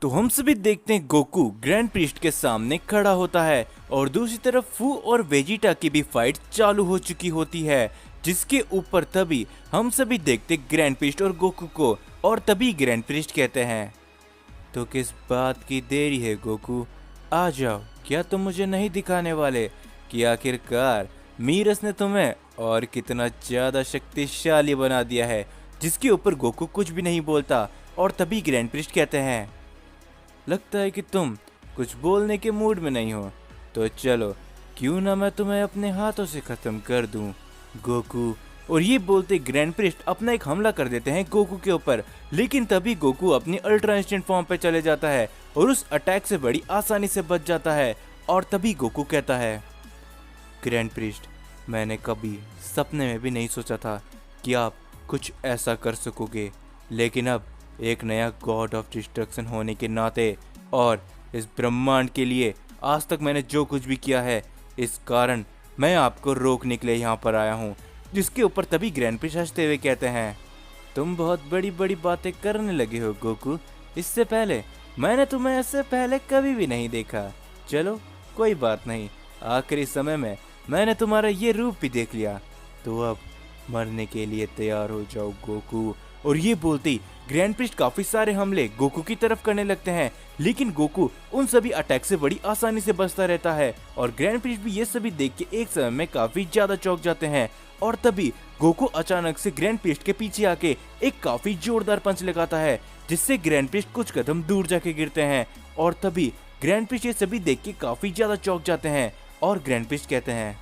तो हम सभी देखते हैं गोकू ग्रैंड प्रीस्ट के सामने खड़ा होता है और दूसरी तरफ फू और वेजिटा की भी फाइट चालू हो चुकी होती है, जिसके ऊपर तभी हम सभी देखते ग्रैंड प्रीस्ट और गोकू को। और तभी ग्रैंड प्रीस्ट कहते हैं, तो किस बात की देरी है गोकू, आ जाओ। क्या तुम मुझे नहीं दिखाने वाले कि आखिरकार मीरस ने तुम्हें और कितना ज्यादा शक्तिशाली बना दिया है। जिसके ऊपर गोकू कुछ भी नहीं बोलता और तभी ग्रैंड प्रीस्ट कहते हैं, लगता है कि तुम कुछ बोलने के मूड में नहीं हो, तो चलो क्यों ना मैं तुम्हें अपने हाथों से खत्म कर दूं गोकू। और ये बोलते ग्रैंड प्रीस्ट अपना एक हमला कर देते हैं गोकू के ऊपर, लेकिन तभी गोकू अपनी अल्ट्रा इंस्टेंट फॉर्म पे चले जाता है और उस अटैक से बड़ी आसानी से बच जाता है। और तभी गोकू कहता है, ग्रैंड प्रीस्ट, मैंने कभी सपने में भी नहीं सोचा था कि आप कुछ ऐसा कर सकोगे, लेकिन अब एक नया गॉड ऑफ डिस्ट्रक्शन होने के नाते और इस ब्रह्मांड के लिए आज तक मैंने जो कुछ भी किया है, इस कारण मैं आपको रोकने के लिए यहाँ पर आया हूँ। जिसके ऊपर तभी ग्रैंड प्रीस्ट हंसते हुए कहते हैं, तुम बहुत बड़ी बड़ी बातें करने लगे हो गोकू, इससे पहले मैंने तुम्हें ऐसे पहले कभी भी नहीं देखा। चलो कोई बात नहीं, आखिरी समय में मैंने तुम्हारा ये रूप भी देख लिया, तो अब मरने के लिए तैयार हो जाओ गोकू। और ये बोलते ही ग्रैंड प्रीस्ट काफी सारे हमले गोकू की तरफ करने लगते हैं, लेकिन गोकू उन सभी अटैक से बड़ी आसानी से बचता रहता है। और ग्रैंड प्रीस्ट भी ये सभी देख के एक समय में काफी ज्यादा चौंक जाते हैं। और तभी गोकू अचानक से ग्रैंड प्रीस्ट के पीछे आके एक काफी जोरदार पंच लगाता है, जिससे ग्रैंड प्रीस्ट कुछ कदम दूर जाके गिरते हैं। और तभी ग्रैंड प्रीस्ट ये सभी देख के काफी ज्यादा चौंक जाते हैं और ग्रैंड प्रीस्ट कहते हैं,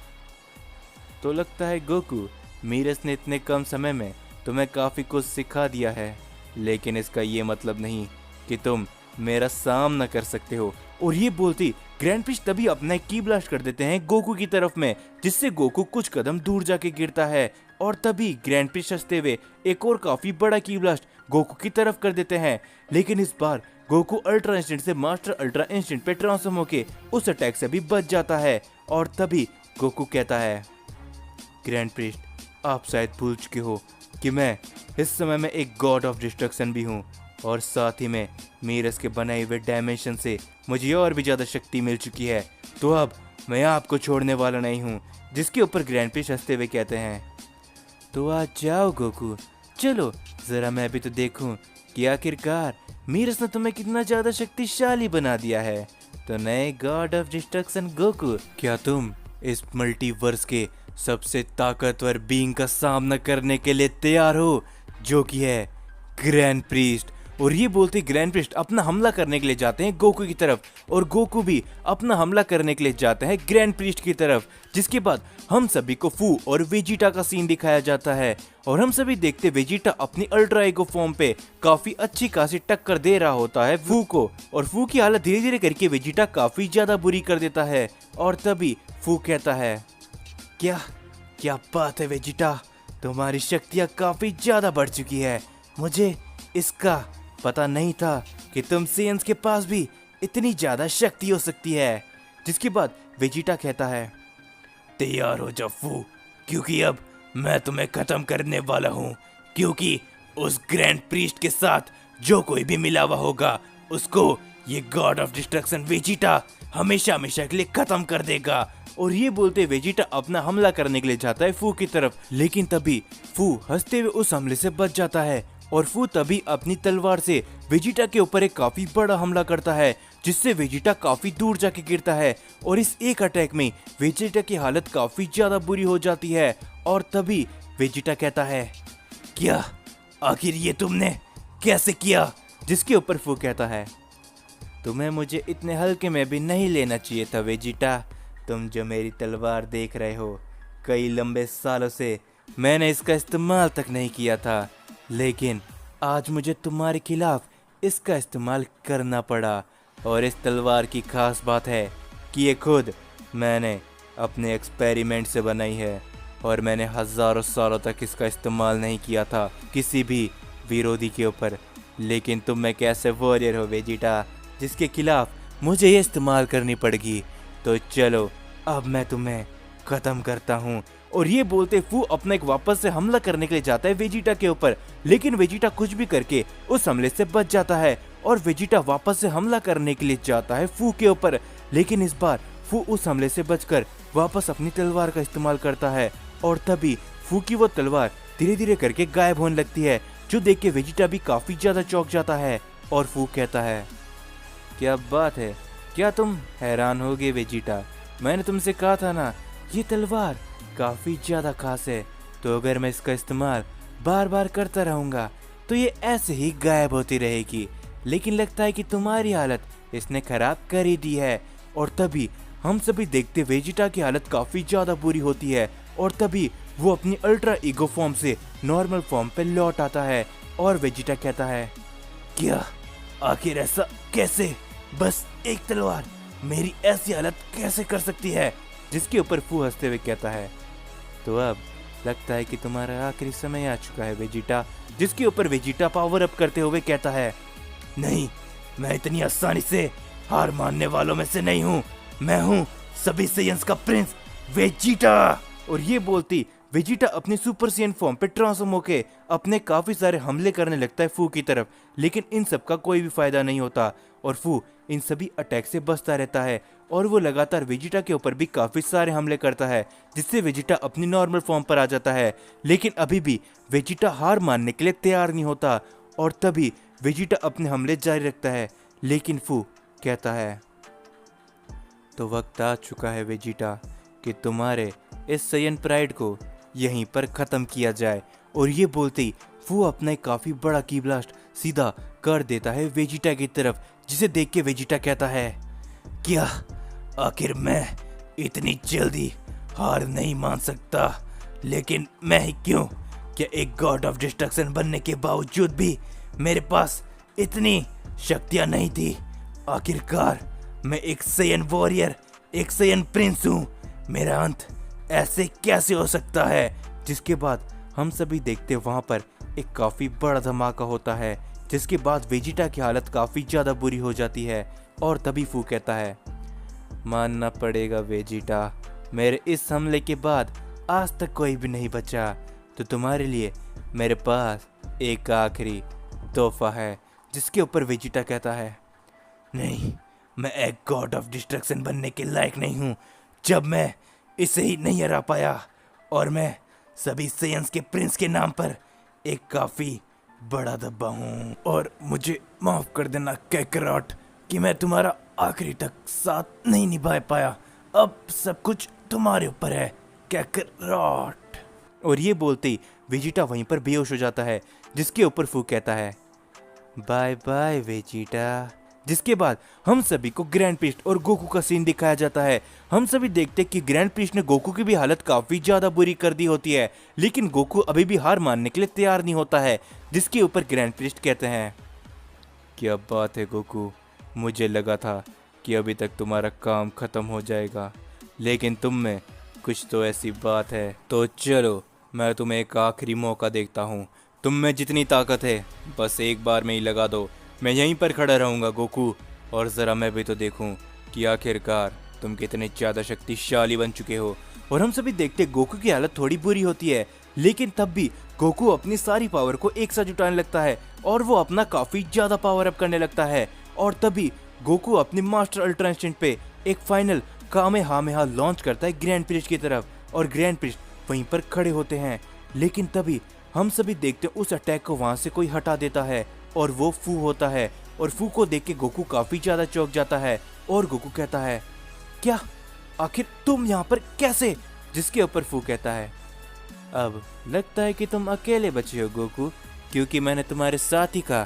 तो लगता है गोकू मीरस ने इतने कम समय में तुम्हें काफी कुछ सिखा दिया है, लेकिन इसका ये मतलब नहीं कि तुम मेरा सामना कर सकते हो। और ये बोलती ग्रैंड प्रीस्ट तभी अपना एक की ब्लास्ट कर देते हैं गोकू की तरफ में, जिससे गोकू कुछ कदम दूर जाके गिरता है। और तभी ग्रैंड प्रीस्ट हंसते हुए एक और काफी बड़ा की ब्लास्ट गोकू की तरफ कर देते हैं, लेकिन इस बार गोकू अल्ट्रा इंस्टेंट से मास्टर अल्ट्रा इंस्टेंट पे ट्रांसफॉर्म होके उस अटैक से भी बच जाता है। और तभी गोकू कहता है, ग्रैंड प्रीस्ट, आप शायद भूल चुके हो कि मैं इस समय में एक गॉड ऑफ डिस्ट्रक्शन भी हूँ, और साथ ही में मीरस के बनाए हुए डायमेंशन से मुझे और भी ज़्यादा शक्ति मिल चुकी है, तो अब मैं आपको छोड़ने वाला नहीं हूँ। जिसके ऊपर ग्रैंड प्रीस्ट हंसते हुए कहते हैं, तो आ जाओ गोकू, चलो ज़रा मैं भी तो देखूँ कि आखिरकार मीरस ने तुम्हें कितना ज़्यादा शक्तिशाली बना दिया है। तो नए गॉड ऑफ डिस्ट्रक्शन गोकू, क्या तुम इस मल्टीवर्स के सबसे ताकतवर बीइंग का सामना करने के लिए तैयार हो, जो कि है ग्रैंड प्रीस्ट। और ये बोलते ग्रैंड प्रीस्ट अपना हमला करने के लिए जाते हैं गोकू की तरफ, और गोकू भी अपना हमला करने के लिए जाते हैं ग्रैंड प्रीस्ट की तरफ। जिसके बाद हम सभी को फू और वेजिटा का सीन दिखाया जाता है, और हम सभी देखते वेजिटा अपनी अल्ट्रा ईगो फॉर्म पे काफी अच्छी खासी टक्कर दे रहा होता है फू को, और फू की हालत धीरे धीरे करके वेजिटा काफी ज्यादा बुरी कर देता है। और तभी फू कहता है, क्या बात है वेजिटा, तुम्हारी शक्तियाँ काफी ज्यादा बढ़ चुकी है। मुझे इसका पता नहीं था कि तुम सेयंस के पास भी इतनी ज्यादा शक्ति हो सकती है। जिसके बाद वेजिटा कहता है, तैयार हो जा फू, क्योंकि अब मैं तुम्हें खत्म करने वाला हूँ। क्योंकि उस ग्रैंड प्रीस्ट के साथ जो कोई भी मिला हुआ होगा, उसको ये गॉड ऑफ डिस्ट्रक्शन वेजिटा हमेशा हमेशा के लिए खत्म कर देगा। और ये बोलते वेजिटा अपना हमला करने के लिए जाता है फू की तरफ, लेकिन तभी फू हंसते हुए उस हमले से बच जाता है। और फू तभी अपनी तलवार से वेजिटा के ऊपर एक काफी बड़ा हमला करता है, जिससे वेजिटा काफी दूर जाके गिरता है। और इस एक अटैक में वेजिटा की हालत काफी ज्यादा बुरी हो जाती है। और तभी वेजिटा कहता है, क्या आखिर ये तुमने कैसे किया? जिसके ऊपर फू कहता है, तुम्हें मुझे इतने हल्के में भी नहीं लेना चाहिए था वेजिटा। तुम जो मेरी तलवार देख रहे हो, कई लंबे सालों से मैंने इसका इस्तेमाल तक नहीं किया था, लेकिन आज मुझे तुम्हारे खिलाफ इसका इस्तेमाल करना पड़ा। और इस तलवार की खास बात है कि ये खुद मैंने अपने एक्सपेरिमेंट से बनाई है, और मैंने हज़ारों सालों तक इसका इस्तेमाल नहीं किया था किसी भी विरोधी के ऊपर। लेकिन तुम एक ऐसे वॉरियर हो वेजिटा, जिसके खिलाफ मुझे ये इस्तेमाल करनी पड़ेगी। तो चलो अब मैं तुम्हें खत्म करता हूँ। और ये बोलते फू अपना एक वापस से हमला करने के लिए जाता है वेजिटा के ऊपर, लेकिन वेजिटा कुछ भी करके उस हमले से बच जाता है। और वेजिटा वापस से हमला करने के लिए जाता है फू के ऊपर, लेकिन इस बार फू उस हमले से बचकर वापस अपनी तलवार का इस्तेमाल करता है और तभी फू की वो तलवार धीरे धीरे करके गायब होने लगती है, जो देख के वेजिटा भी काफी ज्यादा चौंक जाता है और फू कहता है, क्या बात है, क्या तुम हैरान होगे वेजिटा? मैंने तुमसे कहा था ना, ये तलवार काफी ज्यादा खास है, तो अगर मैं इसका इस्तेमाल बार बार करता रहूंगा तो ये ऐसे ही गायब होती रहेगी, लेकिन लगता है कि तुम्हारी हालत इसने खराब कर ही दी है। और तभी हम सभी देखते वेजिटा की हालत काफी ज्यादा बुरी होती है और तभी वो अपनी अल्ट्रा ईगो फॉर्म से नॉर्मल फॉर्म पे लौट आता है और वेजिटा कहता है, क्या आखिर ऐसा कैसे? बस एक तलवार मेरी ऐसी हालत कैसे कर सकती है? जिसके ऊपर फू हंसते हुए कहता है, तो अब लगता है कि तुम्हारा आखिरी समय आ चुका है वेजिटा। जिसके ऊपर वेजिटा पावर अप करते हुए कहता है, नहीं, मैं इतनी आसानी से हार मानने वालों में से नहीं हूँ, मैं हूँ सभी सेयन्स का प्रिंस वेजिटा। और ये बोलती वेजिटा अपनी सुपर सेयन फॉर्म पे ट्रांसफॉर्म होके अपने काफी सारे हमले करने लगता है फू की तरफ, लेकिन इन सब का कोई भी फायदा नहीं होता और फू इन सभी अटैक से बचता रहता है और वो लगातार वेजिटा के ऊपर भी काफी सारे हमले करता है, जिससे वेजिटा अपनी नॉर्मल फॉर्म पर आ जाता है। लेकिन अभी भी वेजिटा हार मानने के लिए तैयार नहीं होता और तभी वेजिटा अपने हमले जारी रखता है, लेकिन फू कहता है, तो वक्त आ चुका है वेजिटा कि तुम्हारे इस सयन प्राइड को यहीं पर खत्म किया जाए। और ये बोलते ही फू अपना एक काफी बड़ा की ब्लास्ट सीधा कर देता है वेजिटा की तरफ, जिसे देख के वेजिटा कहता है, क्या आखिर मैं इतनी जल्दी हार नहीं मान सकता? लेकिन मैं ही क्यों? क्या एक गॉड ऑफ डिस्ट्रक्शन बनने के बावजूद भी मेरे पास इतनी शक्तियां नहीं थी? आखिरकार मैं एक सयन वॉरियर, एक सयन प्रिंस हूँ, मेरा अंत ऐसे कैसे हो सकता है? जिसके बाद हम सभी देखते वहां पर एक काफी बड़ा धमाका होता है, जिसके बाद वेजिटा की हालत काफी ज्यादा बुरी हो जाती है और तभी फू कहता है, मानना पड़ेगा वेजिटा, मेरे इस हमले के बाद आज तक कोई भी नहीं बचा, तो तुम्हारे लिए मेरे पास एक आखिरी तोहफा है। जिसके ऊपर वेजिटा कहता है, नहीं, मैं एक गॉड ऑफ डिस्ट्रक्शन बनने के लायक नहीं हूँ जब मैं इसे ही नहीं हरा पाया, और मैं सभी सेयन्स के प्रिंस के नाम पर एक काफी बड़ा धब्बा हूँ। और मुझे माफ कर देना कैकरॉट कि मैं तुम्हारा आखिरी तक साथ नहीं निभा पाया, अब सब कुछ तुम्हारे ऊपर है कैकरॉट। और ये बोलते ही वेजिटा वहीं पर बेहोश हो जाता है, जिसके ऊपर फू कहता है, बाय बाय वेजिटा। जिसके बाद हम सभी को ग्रैंड प्रीस्ट और गोकू का सीन दिखाया जाता है। हम सभी देखते कि ग्रैंड प्रीस्ट ने गोकू की भी हालत काफी ज्यादा बुरी कर दी होती है, लेकिन गोकू अभी भी हार मानने के लिए तैयार नहीं होता है। जिसके ऊपर ग्रैंड प्रीस्ट कहते हैं, क्या बात है गोकू, मुझे लगा था कि अभी तक तुम्हारा काम खत्म हो जाएगा, लेकिन तुम में कुछ तो ऐसी बात है। तो चलो मैं तुम्हें एक आखिरी मौका देखता हूँ, तुम में जितनी ताकत है बस एक बार में ही लगा दो, मैं यहीं पर खड़ा रहूंगा गोकू, और जरा मैं भी तो देखूं कि आखिरकार तुम कितने ज्यादा शक्तिशाली बन चुके हो। और हम सभी देखते गोकू की हालत थोड़ी बुरी होती है, लेकिन तब भी गोकू अपनी सारी पावर को एक साथ जुटाने लगता है और वो अपना काफी ज्यादा पावर अप करने लगता है। और तभी गोकू अपनी मास्टर अल्ट्रा इंस्टेंट पे एक फाइनल कामेहामेहा लॉन्च करता है ग्रैंड प्रीस्ट की तरफ, और ग्रैंड प्रीस्ट वहीं पर खड़े होते हैं। लेकिन तभी हम सभी देखते उस अटैक को वहां से कोई हटा देता है और वो फू होता है। और फू को देख के गोकू काफी ज्यादा चौंक जाता है और गोकू कहता है, क्या आखिर तुम यहाँ पर कैसे? जिसके ऊपर फू कहता है, अब लगता है कि तुम अकेले बचे हो गोकू, क्योंकि मैंने तुम्हारे साथी का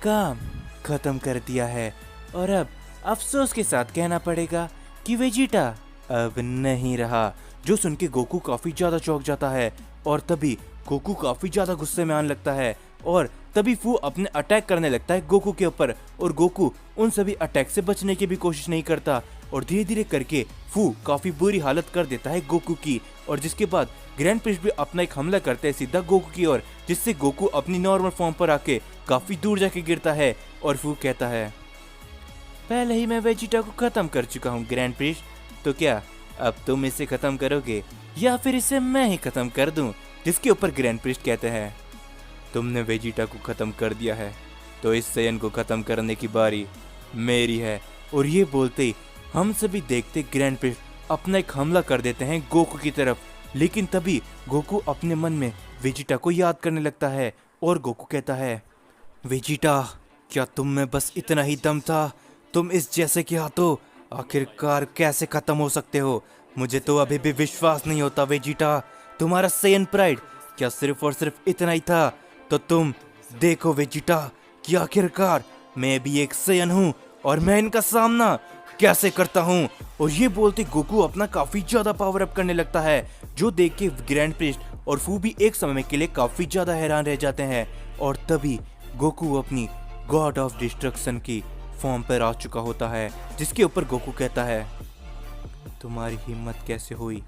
काम खत्म कर दिया है। और अब अफसोस के साथ कहना पड़ेगा कि वेजिटा अब नहीं रहा। जो सुन के गोकू काफी ज्यादा चौंक जाता है और तभी गोकू काफी ज्यादा गुस्से में आने लगता है और तभी फू अपने अटैक करने लगता है गोकू के ऊपर। और गोकू उन सभी अटैक से बचने की भी कोशिश नहीं करता और धीरे धीरे करके फू काफी बुरी हालत कर देता है गोकू की। और जिसके बाद ग्रैंड प्रीस्ट भी अपना एक हमला करते हैं सीधा गोकू की ओर, जिससे गोकू अपनी नॉर्मल फॉर्म पर आके काफी दूर जाके गिरता है। और फू कहता है, पहले ही मैं वेजिटा को खत्म कर चुका हूँ ग्रैंड प्रीस्ट, तो क्या अब तुम इसे खत्म करोगे या फिर इसे मैं ही खत्म कर दूं? जिसके ऊपर ग्रैंड प्रीस्ट कहते हैं, तुमने वेजिटा को खत्म कर दिया है तो इस सयन को खत्म करने की बारी मेरी है। और ये बोलते ही हम सभी देखते ग्रैंड प्रिस्ट अपना एक हमला कर देते हैं गोकू की तरफ। लेकिन तभी गोकू अपने मन में वेजिटा को याद करने लगता है और गोकू कहता है, वेजिटा, क्या तुम में बस इतना ही दम था? तुम इस जैसे के हाथों आखिरकार कैसे खत्म हो सकते हो? मुझे तो अभी भी विश्वास नहीं होता वेजिटा। तुम्हारा सैयन प्राइड क्या सिर्फ और सिर्फ इतना ही था? तो तुम देखो वेजिटा कि आखिरकार मैं भी एक सैयन हूँ और मैं इनका सामना कैसे करता हूँ। और ये बोलते गोकू अपना काफी ज्यादा पावर अप करने लगता है, जो देख के ग्रैंड प्रिस्ट और फू भी एक समय के लिए काफी ज्यादा हैरान रह जाते हैं। और तभी गोकू अपनी गॉड ऑफ डिस्ट्रक्शन की फॉर्म पर आ चुका होता है, जिसके ऊपर गोकू कहता है, तुम्हारी हिम्मत कैसे हुई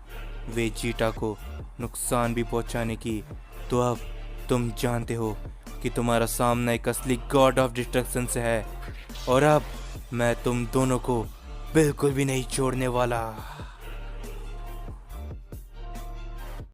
वेजिटा को नुकसान भी पहुंचाने की? तो अब तुम जानते हो कि तुम्हारा सामना एक असली गॉड ऑफ डिस्ट्रक्शन से है, और अब मैं तुम दोनों को बिल्कुल भी नहीं छोड़ने वाला।